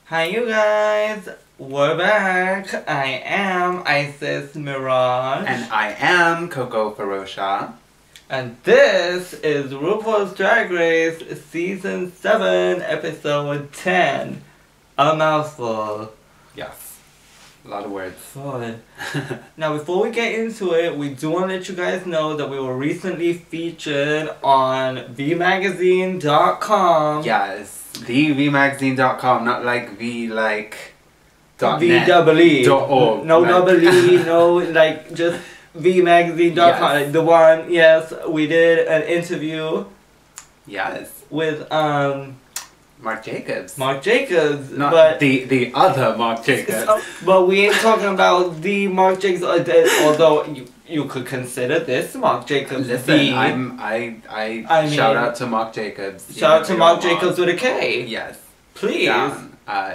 Hi you guys, we're back. I am Isis Mirage. And I am Coco Ferosha. And this is RuPaul's Drag Race Season 7, Episode 10. A mouthful. Yes. A lot of words. Fun. Now before we get into it, we do want to let you guys know that we were recently featured on vmagazine.com. Yes. TheVmagazine.com, not like V like V-double-E. No double E, no, like just vmagazine.com. Yes. The one, yes, we did an interview. Yes. With Marc Jacobs. Marc Jacobs. Not but the other Marc Jacobs. But we ain't talking about the Marc Jacobs, although you could consider this Marc Jacobs. Listen, I mean, shout out to Marc Jacobs. Shout out to Marc Jacobs with a K. Yes. Please.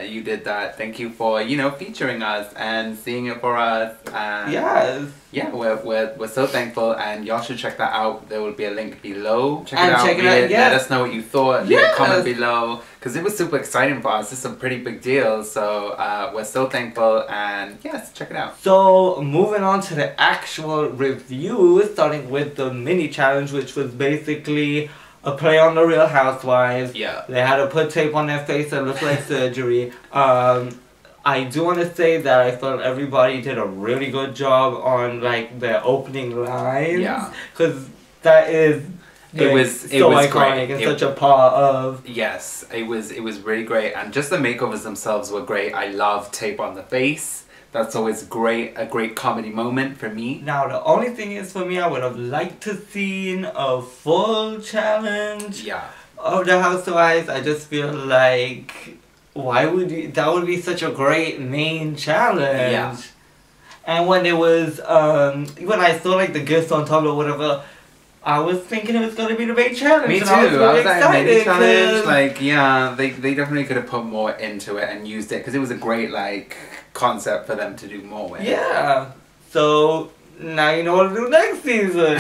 You did that. Thank you for, featuring us and seeing it for us. And yes. Yeah, we're so thankful, and y'all should check that out. There will be a link below. Check it out. Yes. Let us know what you thought. Leave Yes. a comment below, because it was super exciting for us. It's a pretty big deal, so we're so thankful, and yes, check it out. So moving on to the actual review, starting with the mini challenge, which was basically a play on the Real Housewives. Yeah. They had to put tape on their face that looked like surgery. I do want to say that I felt everybody did a really good job on like their opening lines. Yeah. Because that is It was so iconic great. and such a part of. Yes, it was really great, and just the makeovers themselves were great. I love tape on the face. That's always a great comedy moment for me. Now the only thing is, for me, I would have liked to seen a full challenge. Yeah. Of the Housewives. I just feel like why would you, that would be such a great main challenge. Yeah. And when it was when I saw like the gifts on Tumblr or whatever, I was thinking it was gonna be the main challenge. Me too. I was really excited. Mini challenge, like they definitely could have put more into it and used it, because it was a great concept for them to do more with. Yeah. So now you know what to do next season.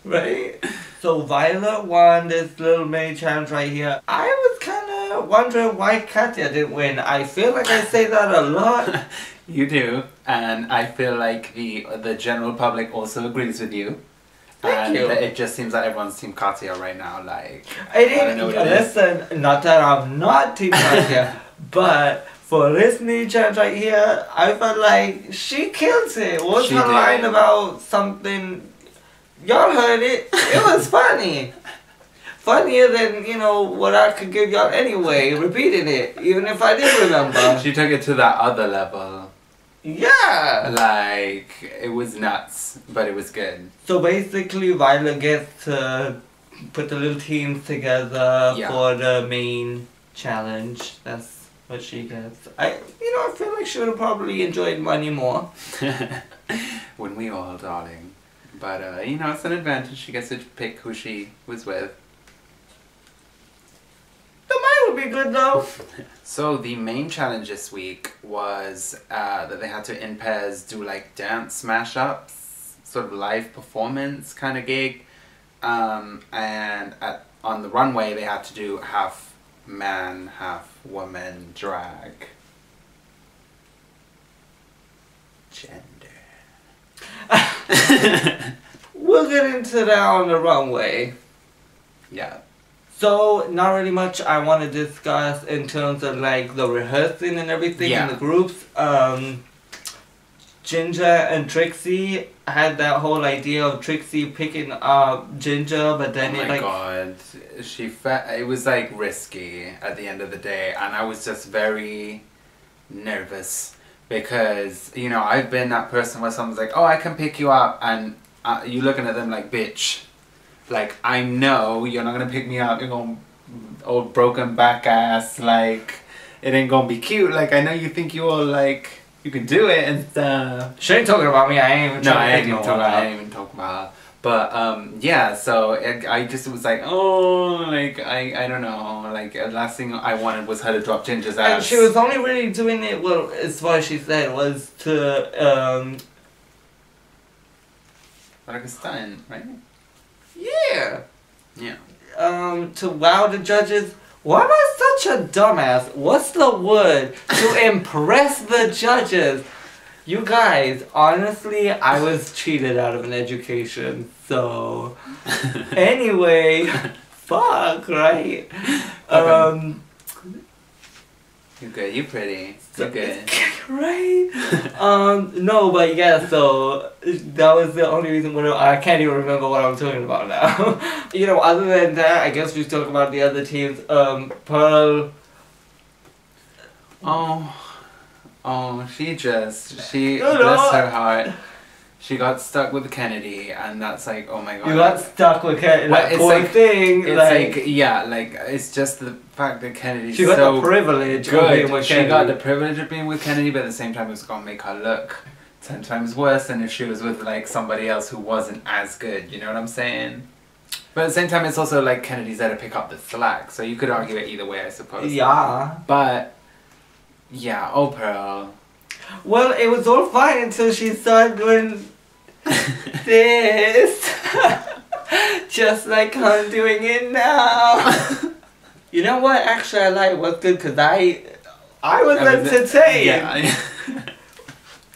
Right? So Violet won this little mini challenge right here. I was kind of wondering why Katya didn't win. I feel like I say that a lot. You do, and I feel like the general public also agrees with you. Thank you. It just seems like everyone's Team Katya right now. I didn't listen. Not that I'm not Team Katya, but for this mini challenge right here, I felt like she killed it. What was her line about something? Y'all heard it. It was funny. Funnier than, what I could give y'all anyway, repeating it, even if I did remember. She took it to that other level. Yeah. It was nuts, but it was good. So basically, Violet gets to put the little teams together for the main challenge. That's what she gets. I feel like she would have probably enjoyed money more. Wouldn't we all, darling? But, it's an advantage. She gets to pick who she was with. The mine would be good, though. So, the main challenge this week was that they had to, in pairs, do, dance smash-ups, sort of live performance kind of gig. And on the runway, they had to do half man, half woman drag. Gender. We'll get into that on the runway. Yeah. So, not really much I want to discuss in terms of the rehearsing and everything in the groups. Ginger and Trixie had that whole idea of Trixie picking up Ginger, but then oh my god, it was risky at the end of the day, and I was just very nervous. Because, I've been that person where someone's like, oh, I can pick you up, and you're looking at them like, bitch. I know you're not going to pick me up, you're going old broken back ass, it ain't going to be cute, I know you think you all, you can do it and stuff. She ain't talking about me, I ain't even I ain't even talking about her. But, yeah, so I just was like, oh, I don't know, the last thing I wanted was her to drop Ginger's ass. And she was only really doing it, well, as far as she said, was to, like a stunt, right? yeah. Yeah. To wow the judges Why am I such a dumbass? What's the word? To impress the judges. You guys, honestly, I was cheated out of an education, so... Anyway, fuck, right? You're good, you're pretty. You're good. Right? No, but yeah, so that was the only reason I can't even remember what I'm talking about now. You know, other than that, I guess we talk about the other teams. Pearl. She bless her heart. She got stuck with Kennedy, and that's like, oh my god. You got stuck with Kennedy, that poor thing. It's just the fact that Kennedy. She got the privilege of being with Kennedy. She got the privilege of being with Kennedy, but at the same time, it's gonna make her look 10 times worse than if she was with like somebody else who wasn't as good. You know what I'm saying? But at the same time, it's also like Kennedy's there to pick up the slack, so you could argue it either way, I suppose. Yeah. But yeah, oh Pearl. Well, it was all fine until she started doing this. Just like I'm doing it now. You know what? Actually, I like what's good because I was entertained. Yeah.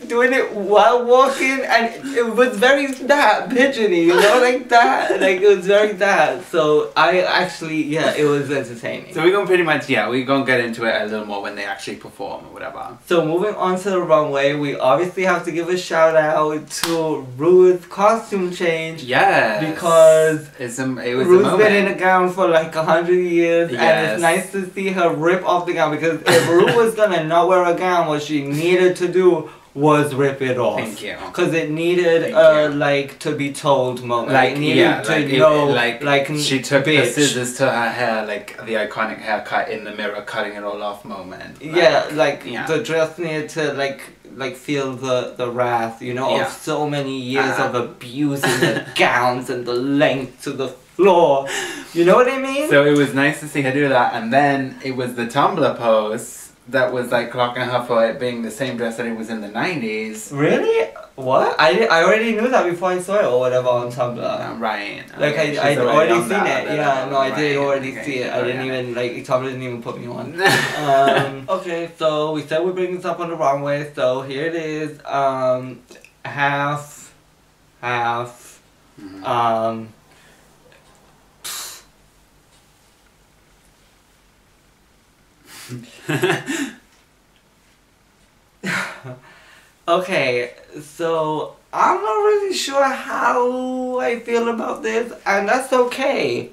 Doing it while walking, and it was very that pigeony, you know, like that. Like it was very that. So I actually, yeah, it was entertaining. So we're gonna pretty much, we're gonna get into it a little more when they actually perform or whatever. So moving on to the runway, we obviously have to give a shout out to Ruth's costume change. Yes. Because it was Ruth's been in a gown for like 100 years, and it's nice to see her rip off the gown, because if Ruth was gonna not wear a gown, what she needed to do was rip it off. Thank you. Because it needed like to be told moment. Like it needed to know like she took bitch. the scissors to her hair, like the iconic haircut in the mirror, cutting it all off moment. The dress needed to like feel the wrath, you know, of so many years of abusing the gowns and the length to the floor. You know what I mean? So it was nice to see her do that, and then it was the Tumblr pose that was like clocking her for it being the same dress that it was in the 90s. Really? What? I already knew that before I saw it or whatever on Tumblr. Right. Like I'd already seen it. Yeah, no, I did already see it. I didn't even Tumblr didn't even put me on. Okay, so we said we're bringing this up on the wrong way, so here it is. Half. Okay, so I'm not really sure how I feel about this, and that's okay.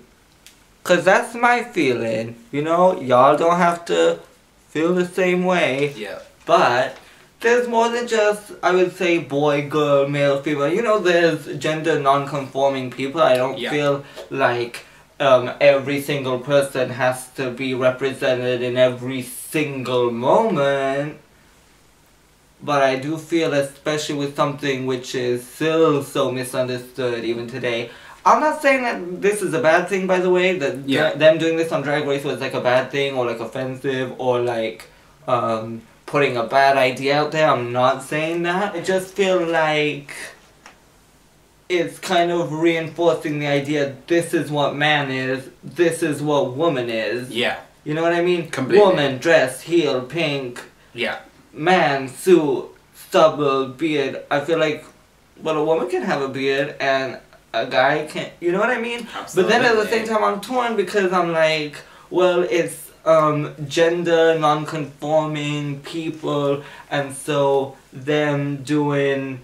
Cause that's my feeling, you know, y'all don't have to feel the same way. Yeah. But there's more than just, I would say, boy, girl, male, female. You know, there's gender non-conforming people. I don't feel like every single person has to be represented in every single moment. But I do feel, especially with something which is still so misunderstood even today. I'm not saying that this is a bad thing, by the way, that them doing this on Drag Race was like a bad thing or like offensive or like putting a bad idea out there. I'm not saying that. I just feel like it's kind of reinforcing the idea this is what man is, this is what woman is. Yeah. You know what I mean? Completely. Woman, dress, heel, pink. Yeah. Man, suit, stubble, beard. I feel like, well, a woman can have a beard and a guy can't. You know what I mean? Absolutely. But then at the same time, I'm torn because I'm like, well, it's gender non-conforming people, and so them doing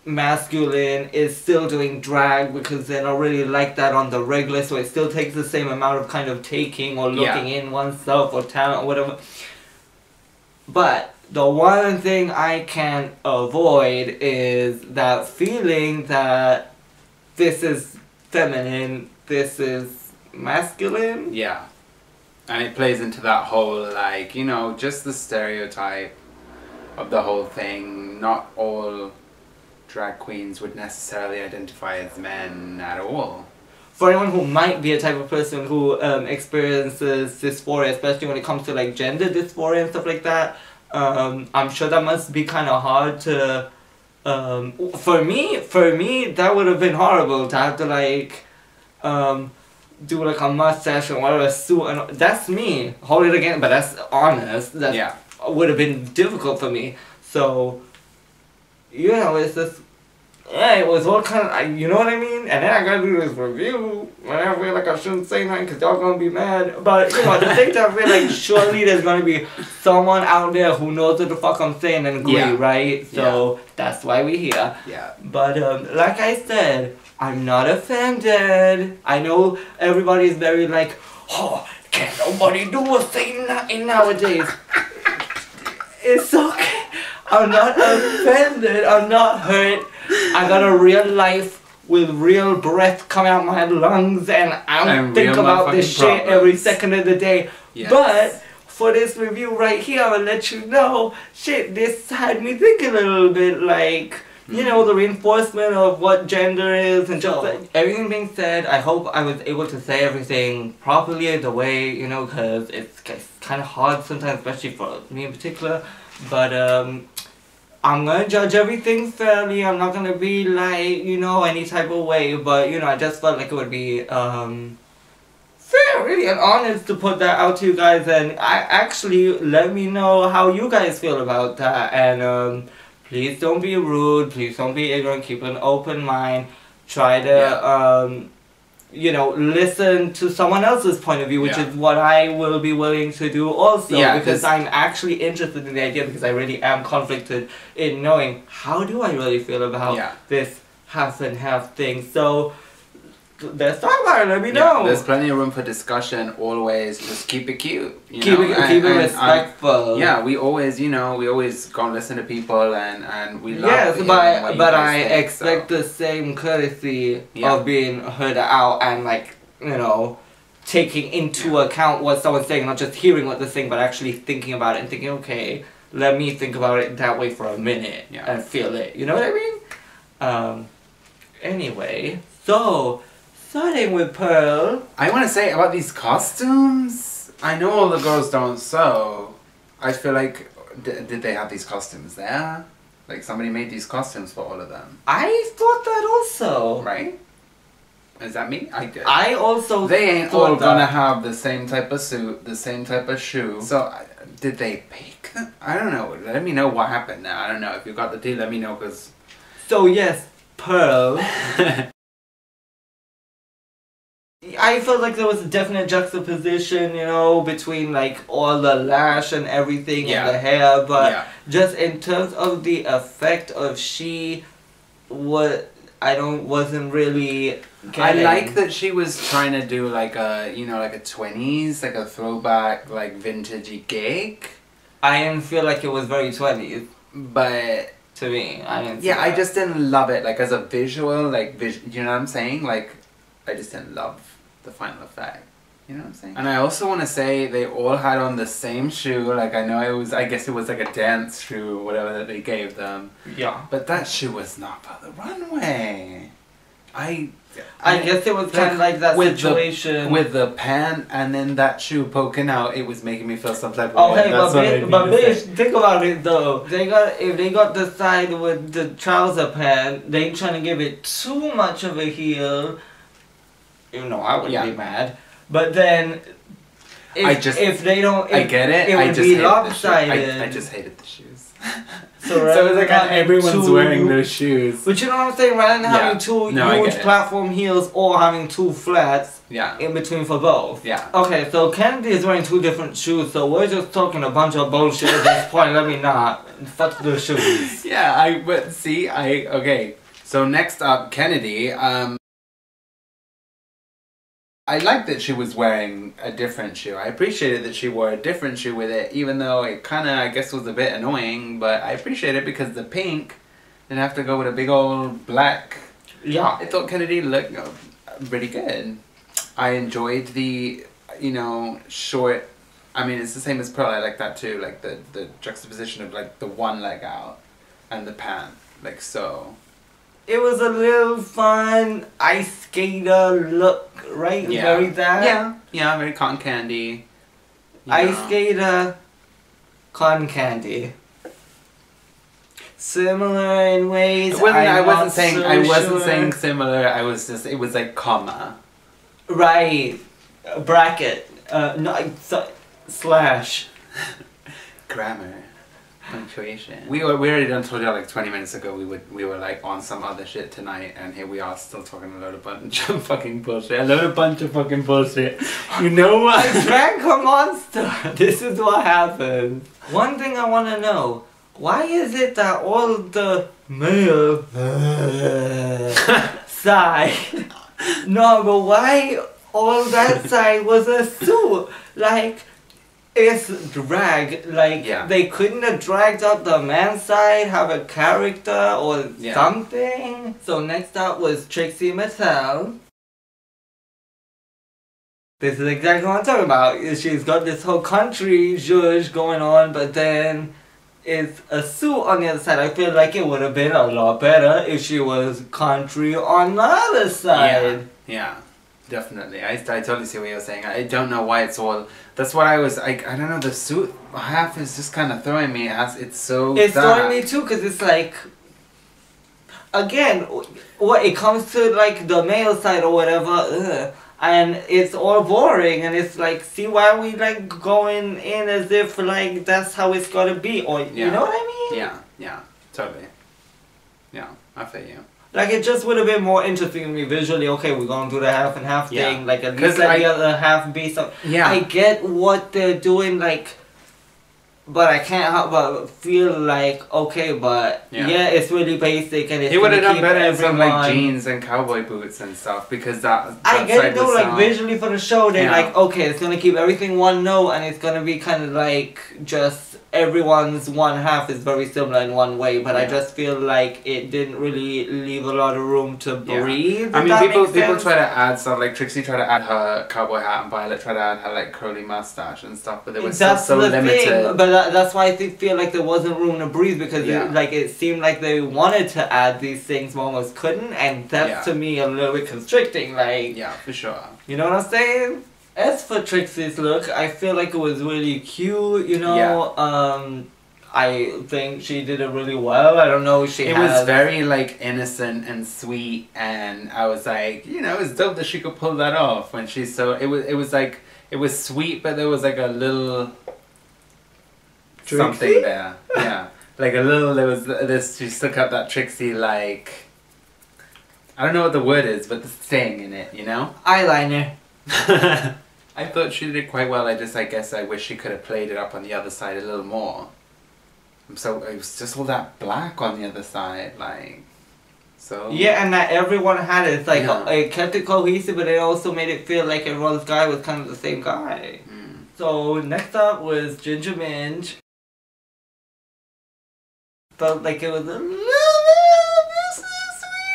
masculine is still doing drag because they're not really like that on the regular, so it still takes the same amount of kind of taking or looking in oneself or talent or whatever. But the one thing I can't avoid is that feeling that this is feminine, this is masculine. Yeah. And it plays into that whole, like, you know, just the stereotype of the whole thing. Not all drag queens would necessarily identify as men at all. For anyone who might be a type of person who experiences dysphoria, especially when it comes to like gender dysphoria and stuff like that, I'm sure that must be kind of hard to. For me, that would have been horrible to have to like do like a mustache and wear a suit, and that's me. Hold it again, but that's honest. That would have been difficult for me. So, you know, it's just, yeah, it was all kind of, you know what I mean? And then I gotta do this review, and I feel like I shouldn't say nothing because y'all gonna be mad. But, you know, at the same time, I feel like surely there's gonna be someone out there who knows what the fuck I'm saying and agree, right? So, that's why we're here. Yeah. But, like I said, I'm not offended. I know everybody's very like, oh, can't nobody do a thing nowadays. It's okay. I'm not offended. I'm not hurt. I got a real life with real breath coming out my lungs, and I don't think about this shit every second of the day. Yes. But for this review right here, I'll let you know, shit, this had me thinking a little bit, like, you know, the reinforcement of what gender is, and just like, everything being said, I hope I was able to say everything properly the way, you know, because it's kind of hard sometimes, especially for me in particular. But I'm gonna judge everything fairly. I'm not gonna be like, you know, any type of way. But, you know, I just felt like it would be fair, really, and honest to put that out to you guys. And let me know how you guys feel about that. And please don't be rude. Please don't be ignorant. Keep an open mind. Try to you know, listen to someone else's point of view, which is what I will be willing to do also, because I'm actually interested in the idea, because I really am conflicted in knowing how do I really feel about this half and half thing. So let's talk about it, let me know. There's plenty of room for discussion, always. Just keep it cute. Keep it respectful. We always, you know, we always go and listen to people, and we love but I expect the same courtesy of being heard out and, like, you know, taking into account what someone's saying, not just hearing what they're saying, but actually thinking about it and thinking, okay, let me think about it that way for a minute and feel it. You know what I mean? Anyway, so starting with Pearl. I want to say about these costumes. I know all the girls don't sew. I feel like, did they have these costumes there? Like somebody made these costumes for all of them. I thought that also. Right? Is that me? I did. I also They ain't all gonna have the same type of suit, the same type of shoe. So, did they pick them? I don't know. Let me know what happened now. I don't know. If you got the tea, let me know, because... So, yes, Pearl... I felt like there was a definite juxtaposition, you know, between like all the lash and everything and the hair, but just in terms of the effect of wasn't really getting. I like that she was trying to do like a, you know, like a 20s, like a throwback, like vintagey gig. I didn't feel like it was very 20s, but to me, I didn't. I just didn't love it, like as a visual, like you know what I'm saying, like. I just didn't love the final effect. You know what I'm saying? And I also want to say they all had on the same shoe. Like I guess it was like a dance shoe, whatever that they gave them. Yeah. But that shoe was not for the runway. I guess it was kind of like that situation with the pant and then that shoe poking out. It was making me feel some type of way. Okay, but bitch, think about it though. If they got the side with the trouser pant, they trying to give it too much of a heel. You know, I would be mad. But then, if they don't, I get it. It would be lopsided. I just hated the shoes. So it's like everyone's wearing those shoes. But you know what I'm saying? Rather than having two huge platform heels or having two flats in between for both. Yeah. Okay, so Kennedy is wearing two different shoes, so we're just talking a bunch of bullshit at this point. Let me not. Fuck the shoes. Okay. So next up, Kennedy. I liked that she was wearing a different shoe. I appreciated that she wore a different shoe with it, even though it kind of, I guess, was a bit annoying. But I appreciate it because the pink didn't have to go with a big old black. Yeah. I thought Kennedy looked pretty good. I enjoyed the, you know, short... I mean, it's the same as Pearl. I like that too. Like the juxtaposition of like the one leg out and the pant. Like so... It was a little fun ice skater look, right? Yeah. Very that. Yeah, very cotton candy. Ice skater, cotton candy. Similar in ways. I wasn't saying similar. I was just, it was like comma. Right. Bracket. No, slash. Grammar. Punctuation. We already done told you like 20 minutes ago we were like on some other shit tonight, and here we are still talking a load of bunch of fucking bullshit. You know what? I drank a monster. This is what happened. One thing I want to know. Why is it that all the male side, no, but why all that side was a suit? Like, it's drag. Like, they couldn't have dragged up the man's side, have a character or something. So next up was Trixie Mattel. This is exactly what I'm talking about. She's got this whole country zhuzh going on, but then it's a suit on the other side. I feel like it would have been a lot better if she was country on the other side. Yeah, definitely. I totally see what you're saying. I don't know why it's all... That's what I was... I don't know, the suit half is just kind of throwing me. It's so... It's throwing me too, because it's like... Again, what it comes to like the male side or whatever... And it's all boring, and it's like, see why we like going in as if like that's how it's gotta be, or you know what I mean? Yeah, totally. Yeah, I feel you. Like, it just would have been more interesting to me visually. Okay, we're going to do the half and half thing, like at least let the other half be some. I get what they're doing, like. But I can't help but feel like, okay, but it's really basic, and it's... He would have done better in some like jeans and cowboy boots and stuff, because that I get it though, like visually for the show, they're like, okay, it's gonna keep everything one note, and it's gonna be kind of like just everyone's one half is very similar in one way, but I just feel like it didn't really leave a lot of room to breathe. I mean, people try to add stuff, like Trixie tried to add her cowboy hat, and Violet tried to add her like curly mustache and stuff, but they were still so limited. Thing, but that's why I feel like there wasn't room to breathe, because it seemed like they wanted to add these things but almost couldn't, and that's to me a little bit constricting. Like, yeah, for sure. You know what I'm saying? As for Trixie's look, I feel like it was really cute, you know. I think she did it really well. I don't know if it was very like innocent and sweet, and I was like, you know, it's dope that she could pull that off when she's so... It was like, it was sweet, but there was like a little... Trixie? Something there. Yeah. Like a little, there was this, she stuck out that Trixie, like... I don't know what the word is, but the thing in it, you know? Eyeliner. I thought she did it quite well. I guess I wish she could have played it up on the other side a little more. So it was just all that black on the other side, like, so... Yeah, and that everyone had it. It's like, it kept it cohesive, but it also made it feel like everyone's guy was kind of the same guy. So next up was Ginger Minj. Felt like it was a little bit this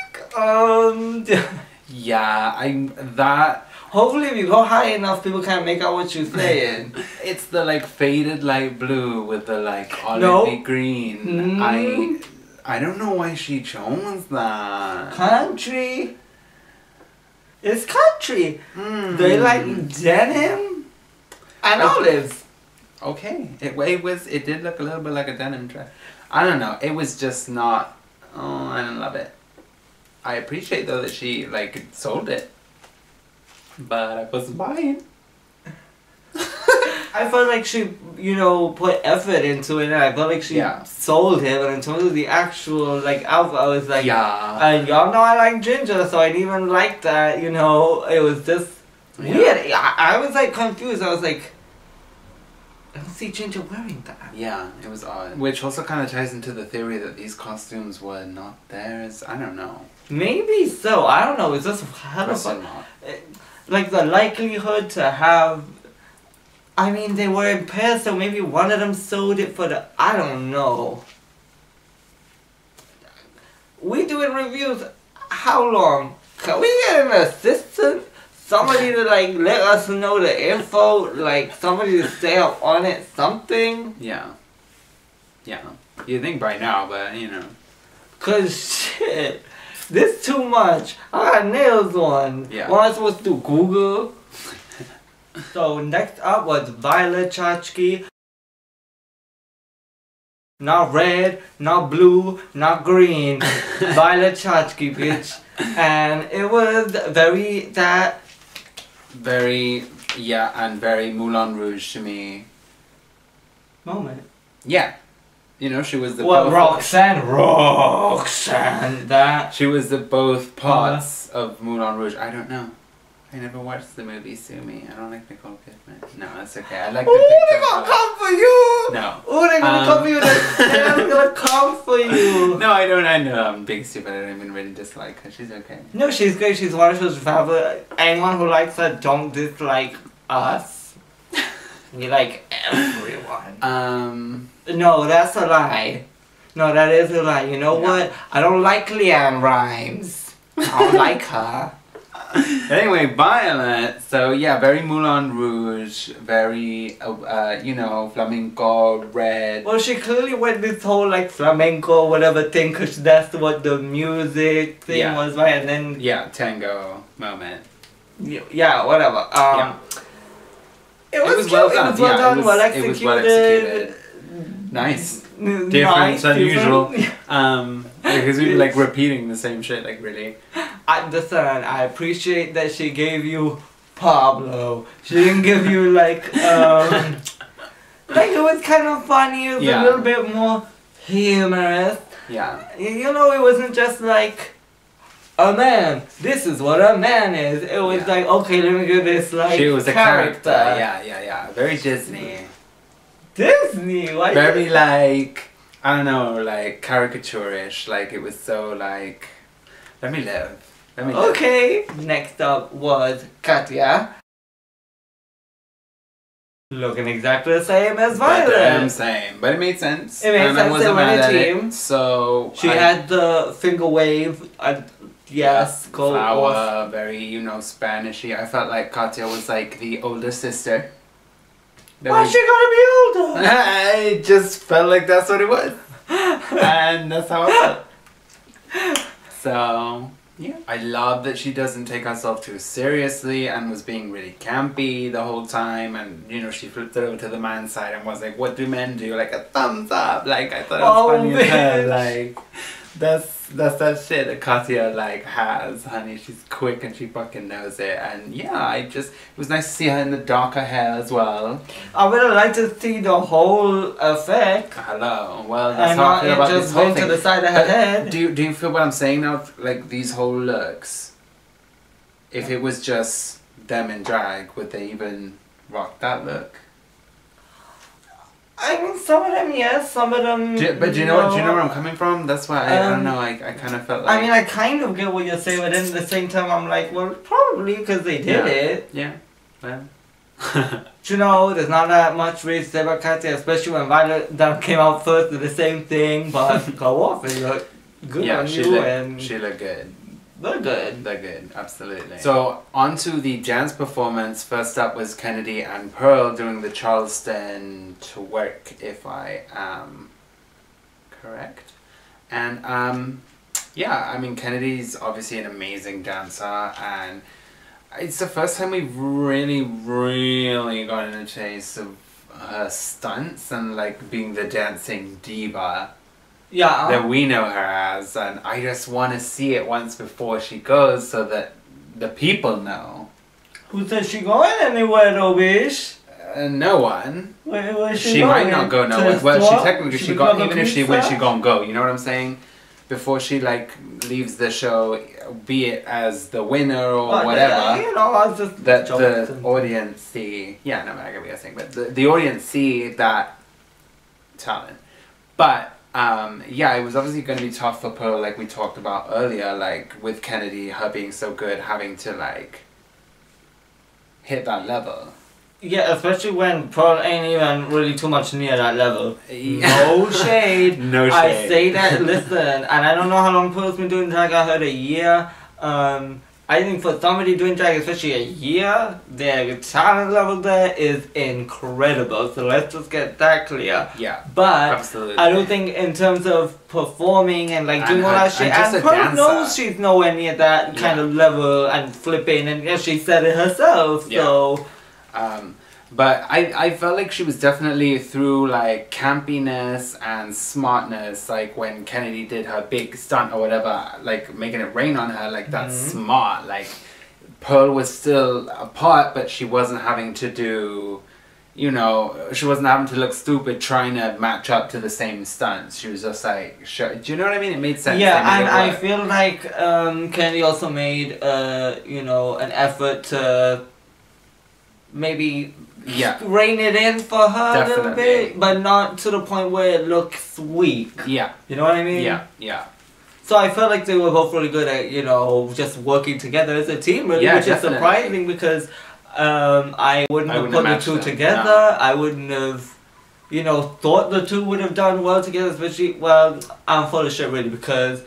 week. that... Hopefully if you go high enough, people can't make out what you're saying. It's the like faded light blue with the like olivey green. I don't know why she chose that. Country. It's country. They like denim and olives. Okay. It did look a little bit like a denim dress. I don't know. It was just not... Oh, I didn't love it. I appreciate though that she like sold it. But I wasn't buying. I felt like she, you know, put effort into it, and I felt like she sold it, but in terms of the actual, like, outfit, I was like, and y'all know I like ginger, so I didn't even like that, you know, it was just weird. I was, like, confused. I was like, I don't see Ginger wearing that. Yeah, it was odd. Which also kind of ties into the theory that these costumes were not theirs. I don't know. Maybe so. I don't know. It's just how the fuck... Like, the likelihood to have... I mean, they were in pairs, so maybe one of them sold it for the... I don't know. We doing reviews... How long? Can we get an assistant? Somebody to, like, let us know the info? Like, somebody to stay up on it? Something? Yeah. Yeah. You'd think by now, but, you know. 'Cause, shit... This too much. I got nails on. Yeah. What am I supposed to do? Google? So next up was Violet Chachki. Not red, not blue, not green. Violet Chachki, bitch. And it was very that Very, yeah, and very Moulin Rouge to me. Moment. Yeah. You know, she was the What, both... Roxanne, that... She was the both parts of Moulin Rouge. I don't know. I never watched the movie Sue Me. I don't like Nicole Kidman. No, that's okay. I like the picture. They're gonna come for you! No. Oh, they're gonna come for you. They're gonna come for you. No, I don't. I know I'm being stupid. I don't even really dislike her. She's okay. No, she's great. She's one of those family. Anyone who likes her don't dislike us. We like everyone. No, that's a lie. No, that is a lie. You know what? I don't like Leanne Rimes. I don't like her. Anyway, Violet. So yeah, very Moulin Rouge, very you know, flamenco, red. Well, she clearly went this whole like flamenco whatever thing, cause that's what the music thing was, right? And then tango moment. Yeah, whatever. It was well done. It was well done, well executed. It was well executed. Nice. Different, unusual. Because we were like repeating the same shit, like really. I appreciate that she gave you Pablo. She didn't give you like it was kind of funny. It was a little bit more humorous. Yeah. You know, it wasn't just like a man. This is what a man is. It was like, okay, let me give this like she was character. A character. Yeah. Very Disney. Disney. Why? Very like, I don't know, like caricaturish. Like it was so like, let me live. Okay. Next up was Katya. Looking exactly the same as Violet. Damn same, but it made sense. It made sense. They were in a team. So she had the finger wave. Yes, go flower, off. very, you know, Spanishy. I felt like Katya was like the older sister. Why's she gonna be older? I just felt like that's what it was. And that's how I felt. So, yeah. I love that she doesn't take herself too seriously and was being really campy the whole time. And, you know, she flipped it over to the man's side and was like, what do men do? Like a thumbs up. Like, I thought it was funny as hell. Like, that's that shit that Katya like has, honey. She's quick and she fucking knows it. And yeah, it was nice to see her in the darker hair as well. I would have liked to see the whole effect. Hello. Well, that's how I feel about this whole thing. To the side of her head. Do you feel what I'm saying now? Like these whole looks. If it was just them in drag, would they even rock that look? I mean, some of them yes, some of them. But do you know where I'm coming from? That's why I don't know. I kind of felt like. I mean, I kind of get what you're saying, but then at the same time, I'm like, well, probably because they did it. Yeah. Well. You know, there's not that much reason to say about Katya, especially when Violet came out first with the same thing. But go off, it looked good on you, and she looked good. They're good. They're good, absolutely. So, on to the dance performance. First up was Kennedy and Pearl doing the Charleston twerk, if I am correct. And, yeah, I mean, Kennedy's obviously an amazing dancer, and it's the first time we've really gotten a taste of her stunts and, like, being the dancing diva. Yeah. That we know her as, and I just want to see it once before she goes so that the people know. Who says she going anywhere though, bitch? No one. Where she going? might not go nowhere. Well, she technically she got even if she went, she gonna go. You know what I'm saying? Before she like leaves the show, be it as the winner or whatever. You know, I was just that the audience see. Yeah, no, I get what you're saying, but the audience see that talent, but. Yeah, it was obviously going to be tough for Pearl, like we talked about earlier, like with Kennedy, her being so good, having to like hit that level. Yeah, especially when Pearl ain't even really too much near that level. No shade. No shade. I say that, listen, and I don't know how long Pearl's been doing drag, I heard a year. I think for somebody doing drag, especially a year, their talent level there is incredible. So let's just get that clear. Yeah, but absolutely. I don't think in terms of performing and like doing all that shit, and Pearl knows she's nowhere near that kind of level and flipping, and she said it herself. So, but I felt like she was definitely through like campiness and smartness, like when Kennedy did her big stunt or whatever, like making it rain on her, like that's smart, like Pearl was still a part, but she wasn't having to do, you know, she wasn't having to look stupid trying to match up to the same stunts. She was just like, sure. Do you know what I mean? It made sense. Yeah, and I feel like Kennedy also made, you know, an effort to maybe rein it in for her a little bit, but not to the point where it looks weak. Yeah. You know what I mean? Yeah, yeah. So I felt like they were both really good at, you know, just working together as a team, really, which is surprising because I wouldn't have put the two together. No. I wouldn't have, you know, thought the two would have done well together, especially, well, I'm full of shit really because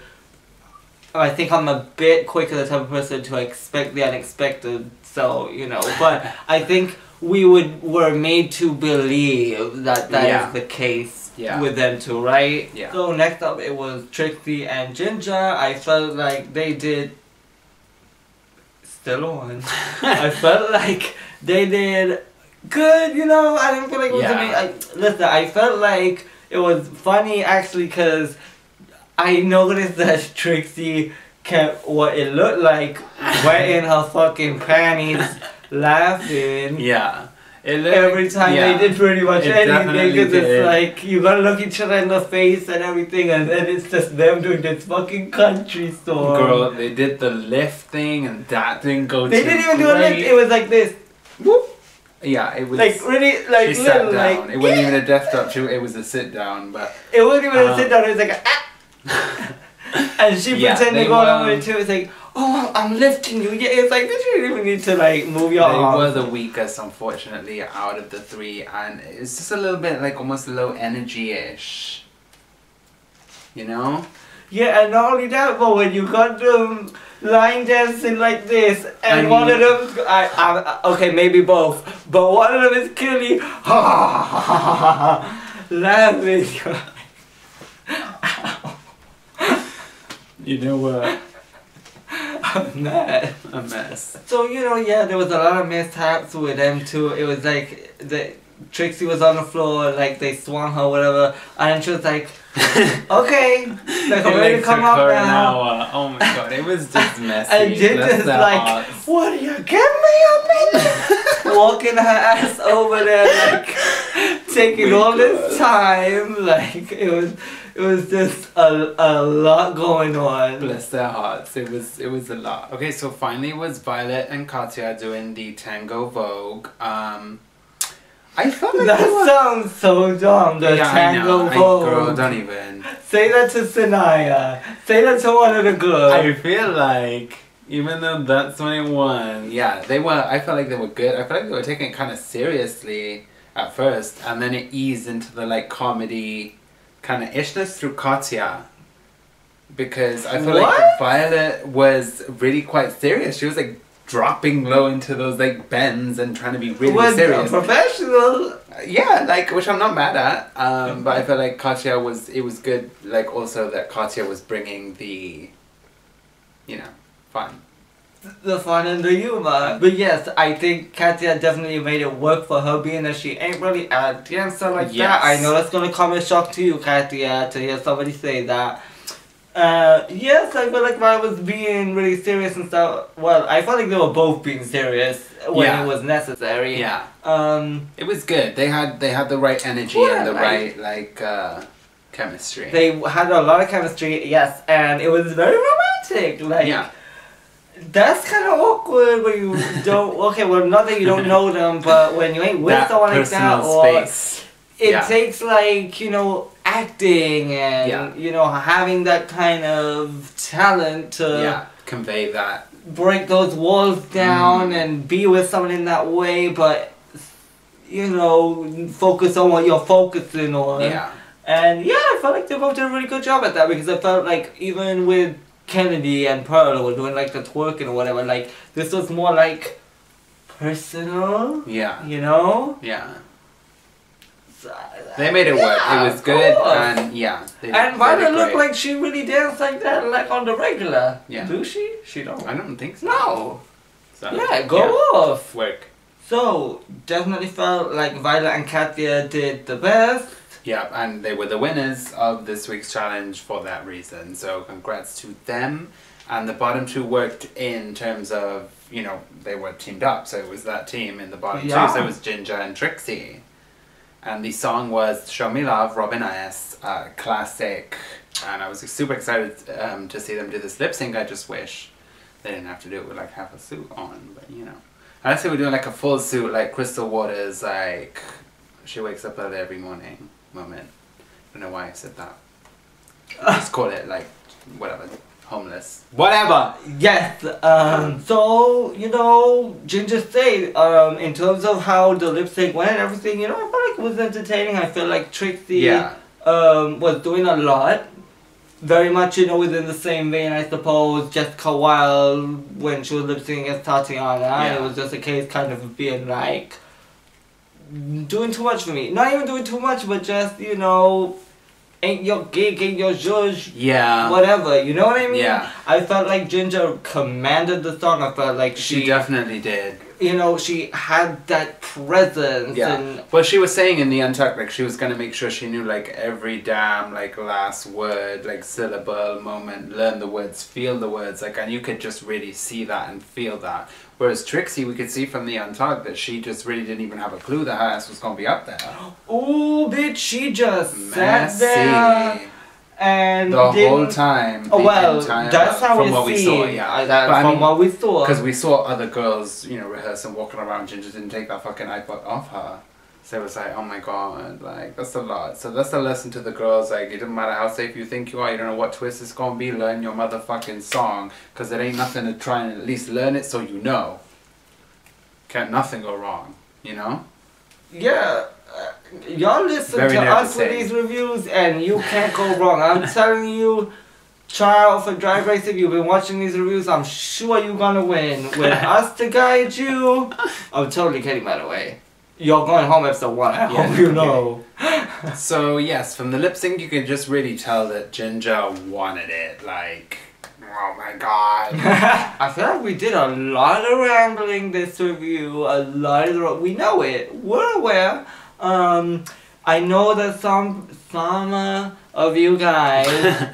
I think I'm a bit quicker the type of person to expect the unexpected, so, you know, but I think we were made to believe that is the case. Yeah. With them two, right? Yeah. So next up it was Trixie and Ginger. I felt like they did still on. I felt like they did good, you know. I didn't feel like it was amazing. Listen, I felt like it was funny actually because I noticed that Trixie kept what it looked like wetting her fucking panties laughing. Yeah. Every time they did pretty much anything, because it's like you gotta look each other in the face and everything, and then it's just them doing this fucking country song. Girl, they did the lift thing, and that didn't go. They didn't even do a lift. It was like this. Whoop. Yeah, it was like really like she sat down. Like, it wasn't even a death drop. It was a sit down, but it wasn't even a sit down. It was like a and she pretended to go along with it too. It's like, oh, I'm lifting you. Yeah, it's like, did you even need to like move your arms? They were the weakest, unfortunately, out of the three, and it's just a little bit like almost low energy-ish. You know? Yeah, and not only that, but when you got them line dancing like this, and one of them, okay, maybe both, but one of them is clearly laughing. You know what? A mess. So, you know, there was a lot of mishaps with them too. It was like, Trixie was on the floor, like they swung her, whatever, and she was like, okay, like I'm ready to come up now. Oh my god, it was just messy. And Ginger's like, what do you give me a minute? Walking her ass over there, like, taking all this time, like, it was just a lot going on. Bless their hearts. It was a lot. Okay, so finally it was Violet and Katya doing the Tango Vogue. I felt like that sounds so dumb. The Tango Vogue. Girl, don't even. Say that to Sanaya. Say that to one of the girls. I feel like even though that's when it won, they were. I felt like they were good. I felt like they were taking it kind of seriously at first, and then it eased into the like comedy kind of ishness through Katya, because I feel like Violet was really quite serious. She was like dropping low into those like bends and trying to be really serious. Professional. Yeah, like, which I'm not mad at. But I felt like Katya it was good. Like also that Katya was bringing the, you know, fun. The fun and the humor. But yes, I think Katya definitely made it work for her, being that she ain't really a dancer like that. I know that's gonna come as shock to you, Katya, to hear somebody say that. Yes, I feel like I was being really serious and stuff. Well, I felt like they were both being serious when it was necessary. Yeah. It was good. They had the right energy and the right chemistry. They had a lot of chemistry, yes, and it was very romantic. Like, that's kind of awkward when you don't. Okay, well, not that you don't know them, but when you ain't with someone like that, or it takes like, you know, acting and you know, having that kind of talent to convey that, break those walls down and be with someone in that way, but you know, focus on what you're focusing on. And I felt like they both did a really good job at that, because I felt like even with Kennedy and Pearl were doing like the twerking or whatever, like this was more like personal. You know? They made it work. It was good, and and Violet looked like she really danced like that, like on the regular. Do she? She don't. I don't think so. No. So, go off. Work. So definitely felt like Violet and Katya did the best. Yeah, and they were the winners of this week's challenge for that reason. So congrats to them. And the bottom two worked in terms of you know, they were teamed up, so it was that team in the bottom Yeah. two, so it was Ginger and Trixie. And the song was Show Me Love, Robin S., classic. And I was super excited to see them do this lip sync. I just wish they didn't have to do it with like half a suit on, but you know. I'd say we're doing like a full suit, like Crystal Waters, like she wakes up early every morning moment. I don't know why I said that. Just call it like, whatever, homeless. Whatever! Yes, so, you know, Ginger stayed, in terms of how the lip sync went and everything, you know, I felt like it was entertaining. I feel like Trixie, was doing a lot. Very much, you know, within the same vein, I suppose, Jessica Wilde, when she was lip syncing as Tatiana, it was just a case kind of being like, doing too much for me. Not even doing too much, but just, you know, ain't your gig, ain't your zhuzh, whatever, you know what I mean? Yeah. I felt like Ginger commanded the song. I felt like She definitely did. You know, she had that presence. Yeah. And well, she was saying in the Untucked, like, she was going to make sure she knew, like, every damn, like, last word, like, syllable, moment, learn the words, feel the words, like, and you could just really see that and feel that. Whereas Trixie, we could see from the Untucked that she just really didn't even have a clue that her ass was going to be up there. Ooh, bitch, she just sat there and the whole time. Oh, well, that's how from what we saw, from what we saw. Because we saw other girls, you know, rehearsing, walking around. Ginger didn't take that fucking iPod off her. So it was like, oh my god, like, that's a lot. So that's the lesson to the girls, like, it doesn't matter how safe you think you are, you don't know what twist it's gonna be, learn your motherfucking song, because there ain't nothing to try and at least learn it so you know. Can't nothing go wrong, you know? Yeah. Y'all listen to us with these reviews and you can't go wrong. I'm telling you, try out for Drag Race. If you've been watching these reviews, I'm sure you're gonna win. With us to guide you, I'm totally kidding, by the way. You're going home episode 1, I hope you know. So yes, from the lip sync you can just really tell that Ginger wanted it, like, oh my god. I feel like we did a lot of rambling this review, we know it, we're aware. I know that some of you guys,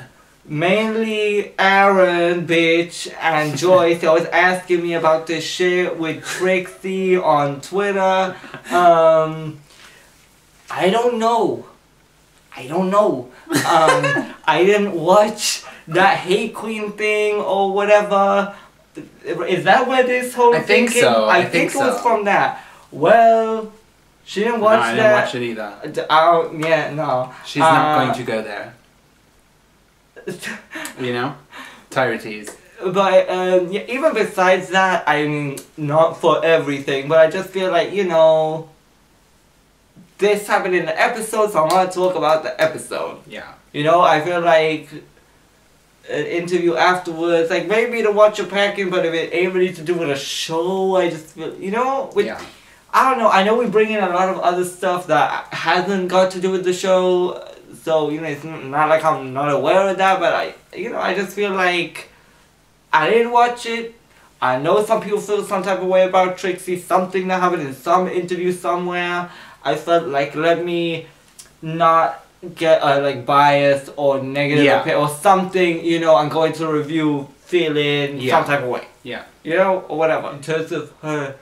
mainly Aaron, bitch, and Joyce, they always asking me about this shit with Trixie on Twitter. I don't know. I didn't watch that Hate Queen thing or whatever. Is that where this whole thing came? I think it was from that. Well, she didn't watch that. No, I didn't watch it either. Yeah, no. She's not going to go there. You know? Tyreties. But yeah, even besides that, I mean, not for everything, but I just feel like, you know, this happened in the episode, so I want to talk about the episode. Yeah. You know, I feel like an interview afterwards, like maybe to watch a packing, but if it ain't really to do with a show, I just feel, you know, I don't know, I know we bring in a lot of other stuff that hasn't got to do with the show, so, you know, it's not like I'm not aware of that, but I just feel like I didn't watch it. I know some people feel some type of way about Trixie, something that happened in some interview somewhere. I felt like, let me not get like biased or negative opinion or something, you know, and go into a review feeling some type of way. Yeah. You know, or whatever. In terms of her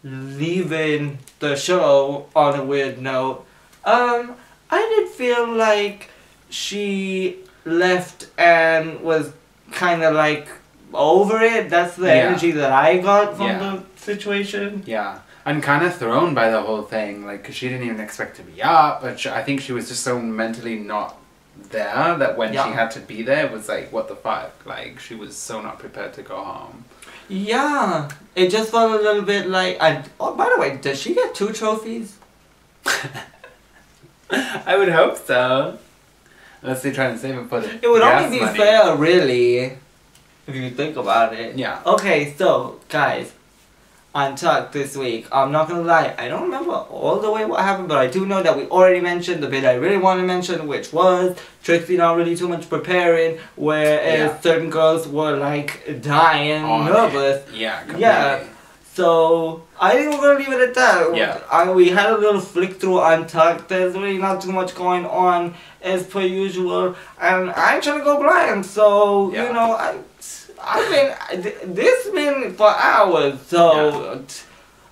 leaving the show on a weird note, I did feel like she left and was kind of like over it. That's the energy that I got from the situation. Yeah. And kind of thrown by the whole thing, like, cause she didn't even expect to be up, but I think she was just so mentally not there that when she had to be there, it was like, what the fuck? Like, she was so not prepared to go home. Yeah, it just felt a little bit like, oh, by the way, does she get 2 trophies? I would hope so. Unless they're trying to save it for the It would only be fair, really, if you think about it. Yeah. Okay, so, guys, Untucked this week. I'm not gonna lie, I don't remember all the way what happened, but I do know that we already mentioned the bit I really want to mention, which was Trixie not really too much preparing, whereas certain girls were like dying, nervous. Yeah, completely. Yeah. So I think we're gonna leave it at that. Yeah. We had a little flick through Untucked. There's really not too much going on as per usual, and I ain't trying to go blind. So you know, I mean, this been for hours, so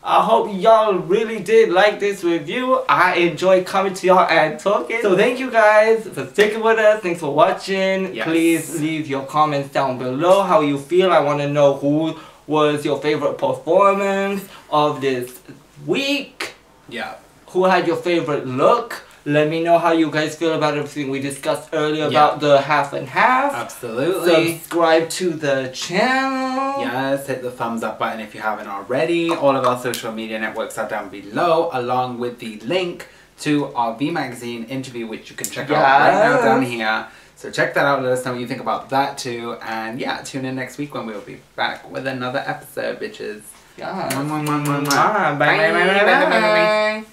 I hope y'all really did like this review. I enjoyed coming to y'all and talking. So thank you guys for sticking with us. Thanks for watching. Yes. Please leave your comments down below how you feel. I want to know who was your favorite performance of this week. Yeah. Who had your favorite look? Let me know how you guys feel about everything we discussed earlier about the half and half. Absolutely. Subscribe to the channel. Yes, hit the thumbs up button if you haven't already. All of our social media networks are down below, along with the link to our V Magazine interview, which you can check out right now down here. So check that out, let us know what you think about that too. And yeah, tune in next week when we'll be back with another episode, bitches. Yeah. Bye. Bye. Bye. Bye. Bye. Bye.